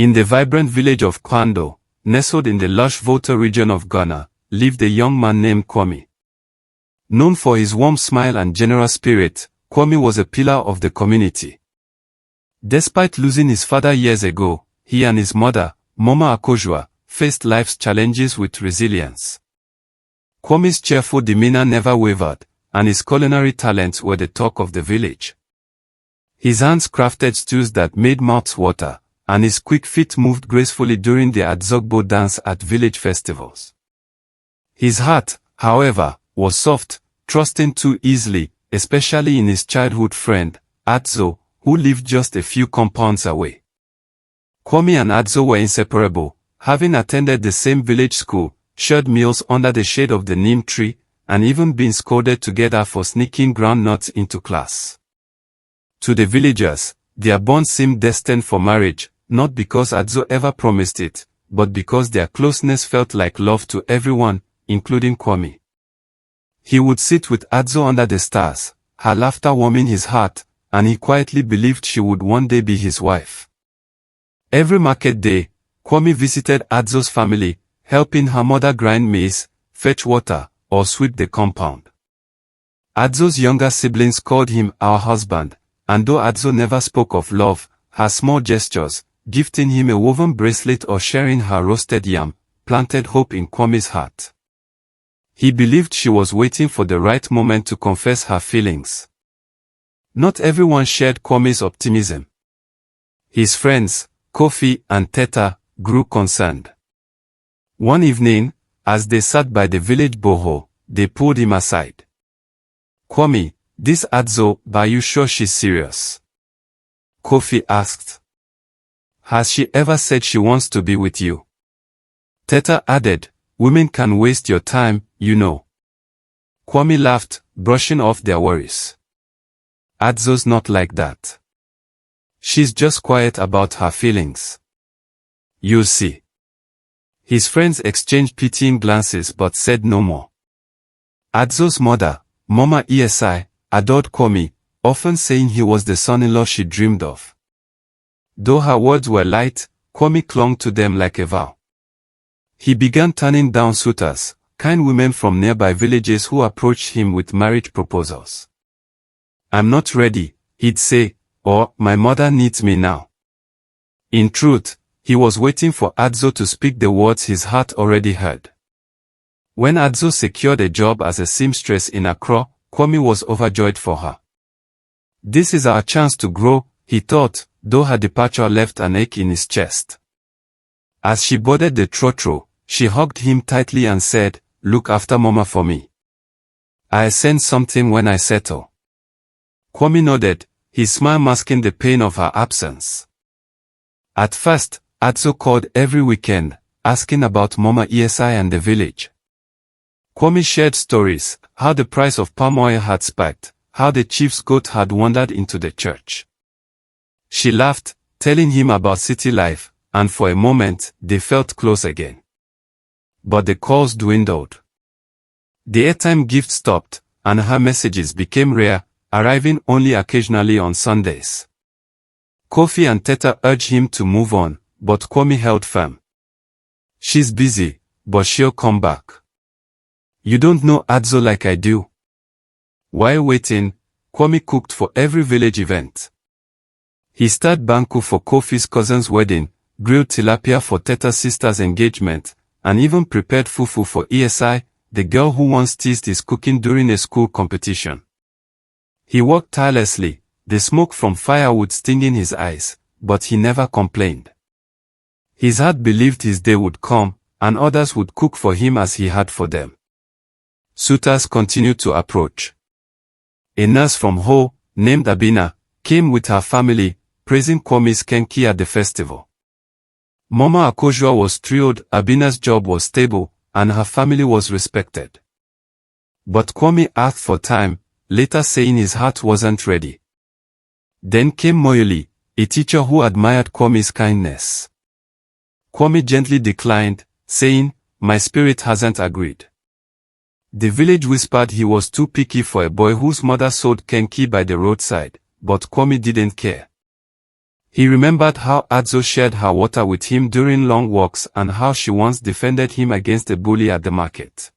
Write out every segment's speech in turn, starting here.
In the vibrant village of Kwando, nestled in the lush Volta region of Ghana, lived a young man named Kwame. Known for his warm smile and generous spirit, Kwame was a pillar of the community. Despite losing his father years ago, he and his mother, Mama Akojua, faced life's challenges with resilience. Kwame's cheerful demeanor never wavered, and his culinary talents were the talk of the village. His hands crafted stews that made mouths water, and his quick feet moved gracefully during the Adzogbo dance at village festivals. His heart, however, was soft, trusting too easily, especially in his childhood friend, Adzo, who lived just a few compounds away. Kwame and Adzo were inseparable, having attended the same village school, shared meals under the shade of the neem tree, and even been scolded together for sneaking groundnuts into class. To the villagers, their bond seemed destined for marriage, not because Adzo ever promised it, but because their closeness felt like love to everyone, including Kwame. He would sit with Adzo under the stars, her laughter warming his heart, and he quietly believed she would one day be his wife. Every market day, Kwame visited Adzo's family, helping her mother grind maize, fetch water, or sweep the compound. Adzo's younger siblings called him our husband, and though Adzo never spoke of love, her small gestures, gifting him a woven bracelet or sharing her roasted yam, planted hope in Kwame's heart. He believed she was waiting for the right moment to confess her feelings. Not everyone shared Kwame's optimism. His friends, Kofi and Teta, grew concerned. One evening, as they sat by the village boho, they pulled him aside. "Kwame, this Adzo, are you sure she's serious?" Kofi asked. "Has she ever said she wants to be with you?" Teta added, "Women can waste your time, you know." Kwame laughed, brushing off their worries. "Adzo's not like that. She's just quiet about her feelings. You'll see." His friends exchanged pitying glances but said no more. Adzo's mother, Mama Esi, adored Kwame, often saying he was the son-in-law she dreamed of. Though her words were light, Kwame clung to them like a vow. He began turning down suitors, kind women from nearby villages who approached him with marriage proposals. "I'm not ready," he'd say, or "My mother needs me now." In truth, he was waiting for Adzo to speak the words his heart already heard. When Adzo secured a job as a seamstress in Accra, Kwame was overjoyed for her. "This is our chance to grow," he thought, though her departure left an ache in his chest. As she boarded the trotro, she hugged him tightly and said, "Look after Mama for me. I'll send something when I settle." Kwame nodded, his smile masking the pain of her absence. At first, Adzo called every weekend, asking about Mama Esi and the village. Kwame shared stories, how the price of palm oil had spiked, how the chief's goat had wandered into the church. She laughed, telling him about city life, and for a moment, they felt close again. But the calls dwindled. The airtime gift stopped, and her messages became rare, arriving only occasionally on Sundays. Kofi and Teta urged him to move on, but Kwame held firm. "She's busy, but she'll come back. You don't know Adzo like I do." While waiting, Kwame cooked for every village event. He stirred banku for Kofi's cousin's wedding, grilled tilapia for Teta's sister's engagement, and even prepared fufu for ESI, the girl who once teased his cooking during a school competition. He worked tirelessly, the smoke from firewood stinging his eyes, but he never complained. His heart believed his day would come, and others would cook for him as he had for them. Suitors continued to approach. A nurse from Ho, named Abina, came with her family, praising Kwame's kenki at the festival. Mama Akojua was thrilled. Abina's job was stable, and her family was respected. But Kwame asked for time, later saying his heart wasn't ready. Then came Moyoli, a teacher who admired Kwame's kindness. Kwame gently declined, saying, "My spirit hasn't agreed." The village whispered he was too picky for a boy whose mother sold kenki by the roadside, but Kwame didn't care. He remembered how Adzo shared her water with him during long walks and how she once defended him against a bully at the market.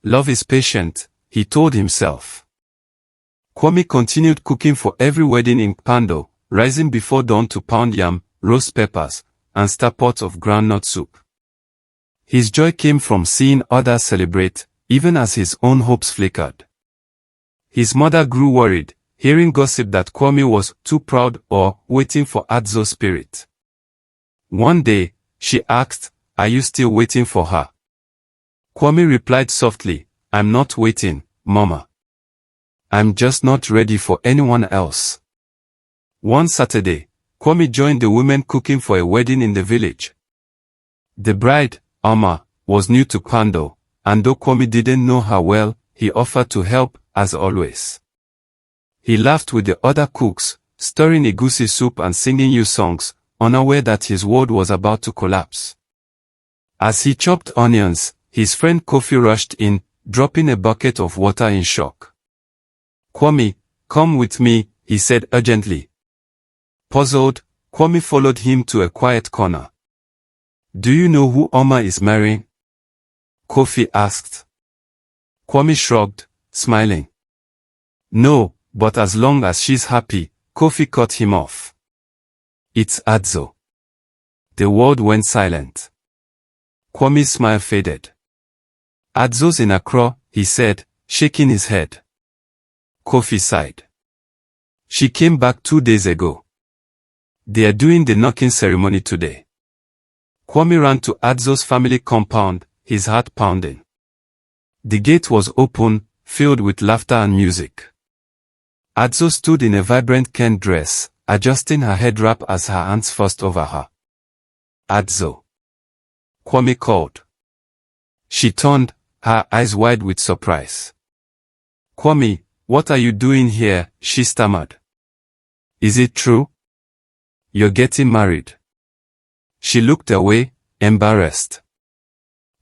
Love is patient, he told himself. Kwame continued cooking for every wedding in Kpando, rising before dawn to pound yam, roast peppers, and stir pots of groundnut soup. His joy came from seeing others celebrate, even as his own hopes flickered. His mother grew worried, hearing gossip that Kwame was too proud or waiting for Adzo's spirit. One day, she asked, "Are you still waiting for her?" Kwame replied softly, "I'm not waiting, Mama. I'm just not ready for anyone else." One Saturday, Kwame joined the women cooking for a wedding in the village. The bride, Alma, was new to Kpando, and though Kwame didn't know her well, he offered to help, as always. He laughed with the other cooks, stirring egusi soup and singing youth songs, unaware that his world was about to collapse. As he chopped onions, his friend Kofi rushed in, dropping a bucket of water in shock. "Kwame, come with me," he said urgently. Puzzled, Kwame followed him to a quiet corner. "Do you know who Oma is marrying?" Kofi asked. Kwame shrugged, smiling. "No, but as long as she's happy," Kofi cut him off. "It's Adzo." The world went silent. Kwame's smile faded. "Adzo's in Accra," he said, shaking his head. Kofi sighed. "She came back 2 days ago. They are doing the knocking ceremony today." Kwame ran to Adzo's family compound, his heart pounding. The gate was open, filled with laughter and music. Adzo stood in a vibrant Ken dress, adjusting her head wrap as her aunts fussed over her. "Adzo," Kwame called. She turned, her eyes wide with surprise. "Kwame, what are you doing here?" she stammered. "Is it true? You're getting married?" She looked away, embarrassed.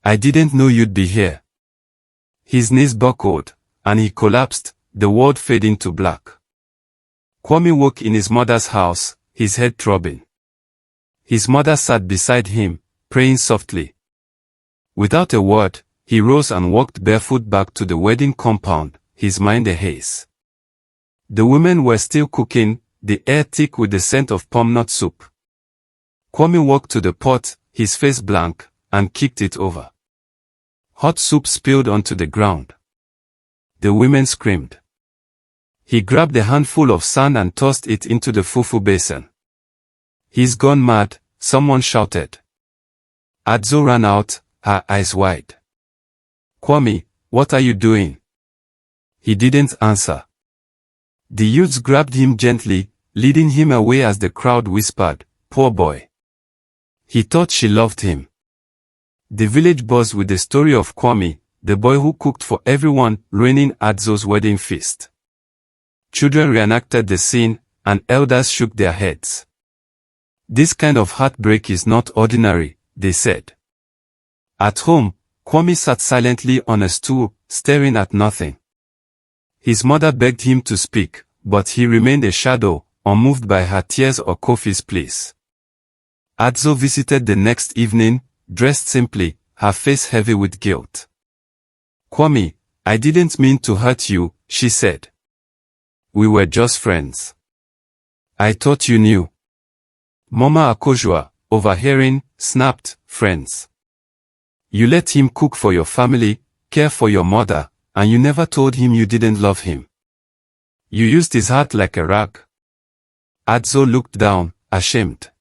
"I didn't know you'd be here." His knees buckled, and he collapsed, the world fading to black. Kwame woke in his mother's house, his head throbbing. His mother sat beside him, praying softly. Without a word, he rose and walked barefoot back to the wedding compound, his mind a haze. The women were still cooking, the air thick with the scent of palm nut soup. Kwame walked to the pot, his face blank, and kicked it over. Hot soup spilled onto the ground. The women screamed. He grabbed a handful of sand and tossed it into the fufu basin. "He's gone mad," someone shouted. Adzo ran out, her eyes wide. "Kwame, what are you doing?" He didn't answer. The youths grabbed him gently, leading him away as the crowd whispered, "Poor boy. He thought she loved him." The village buzzed with the story of Kwame, the boy who cooked for everyone, ruining Adzo's wedding feast. Children reenacted the scene, and elders shook their heads. "This kind of heartbreak is not ordinary," they said. At home, Kwame sat silently on a stool, staring at nothing. His mother begged him to speak, but he remained a shadow, unmoved by her tears or Kofi's pleas. Adzo visited the next evening, dressed simply, her face heavy with guilt. "Kwame, I didn't mean to hurt you," she said. "We were just friends. I thought you knew." Mama Akojua, overhearing, snapped, "Friends. You let him cook for your family, care for your mother, and you never told him you didn't love him. You used his heart like a rag." Adzo looked down, ashamed.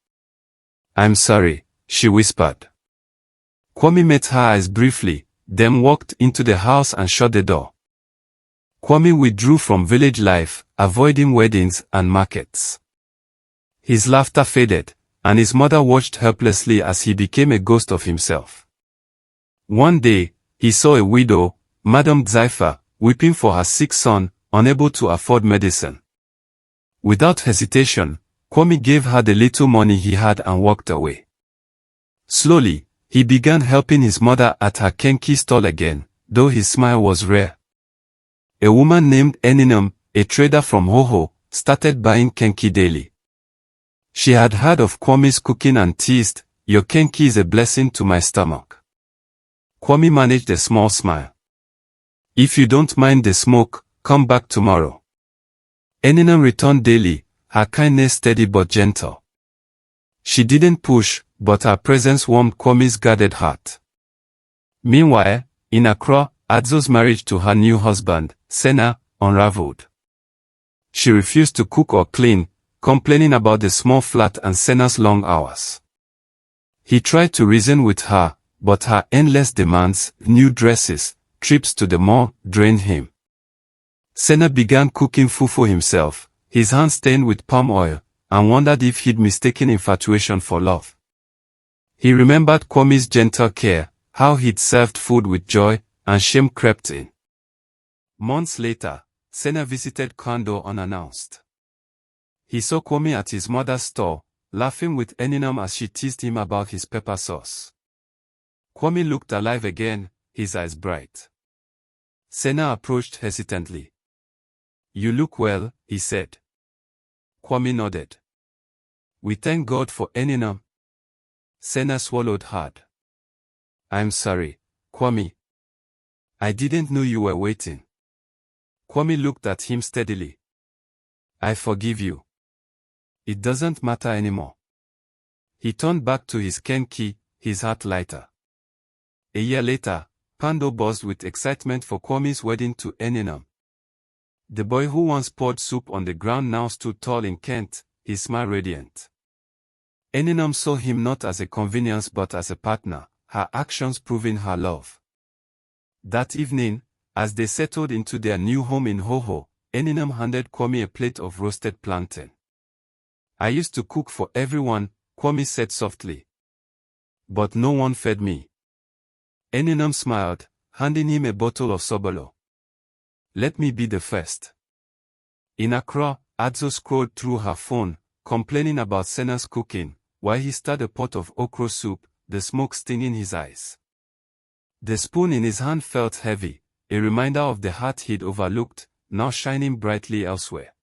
"I'm sorry," she whispered. Kwame met her eyes briefly, then walked into the house and shut the door. Kwame withdrew from village life, avoiding weddings and markets. His laughter faded, and his mother watched helplessly as he became a ghost of himself. One day, he saw a widow, Madame Dzaifa, weeping for her sick son, unable to afford medicine. Without hesitation, Kwame gave her the little money he had and walked away. Slowly, he began helping his mother at her kenki stall again, though his smile was rare. A woman named Eninam, a trader from Hoho, started buying kenki daily. She had heard of Kwame's cooking and teased, "Your kenki is a blessing to my stomach." Kwame managed a small smile. "If you don't mind the smoke, come back tomorrow." Eninam returned daily, her kindness steady but gentle. She didn't push, but her presence warmed Kwame's guarded heart. Meanwhile, in Accra, Adzo's marriage to her new husband, Sena, unraveled. She refused to cook or clean, complaining about the small flat and Sena's long hours. He tried to reason with her, but her endless demands, new dresses, trips to the mall, drained him. Sena began cooking fufu himself, his hands stained with palm oil, and wondered if he'd mistaken infatuation for love. He remembered Kwame's gentle care, how he'd served food with joy, and shame crept in. Months later, Sena visited Kwando unannounced. He saw Kwame at his mother's store, laughing with Eninam as she teased him about his pepper sauce. Kwame looked alive again, his eyes bright. Sena approached hesitantly. "You look well," he said. Kwame nodded. "We thank God for Eninam." Sena swallowed hard. "I'm sorry, Kwame. I didn't know you were waiting." Kwame looked at him steadily. "I forgive you. It doesn't matter anymore." He turned back to his kenki, his heart lighter. A year later, Pando buzzed with excitement for Kwame's wedding to Eninam. The boy who once poured soup on the ground now stood tall in Kent, his smile radiant. Eninam saw him not as a convenience but as a partner, her actions proving her love. That evening, as they settled into their new home in Hoho, Eninam handed Kwame a plate of roasted plantain. "I used to cook for everyone," Kwame said softly. "But no one fed me." Eninam smiled, handing him a bottle of Sobolo. "Let me be the first." In Accra, Adzo scrolled through her phone, complaining about Sena's cooking, while he stirred a pot of okra soup, the smoke stinging his eyes. The spoon in his hand felt heavy, a reminder of the heart he'd overlooked, now shining brightly elsewhere.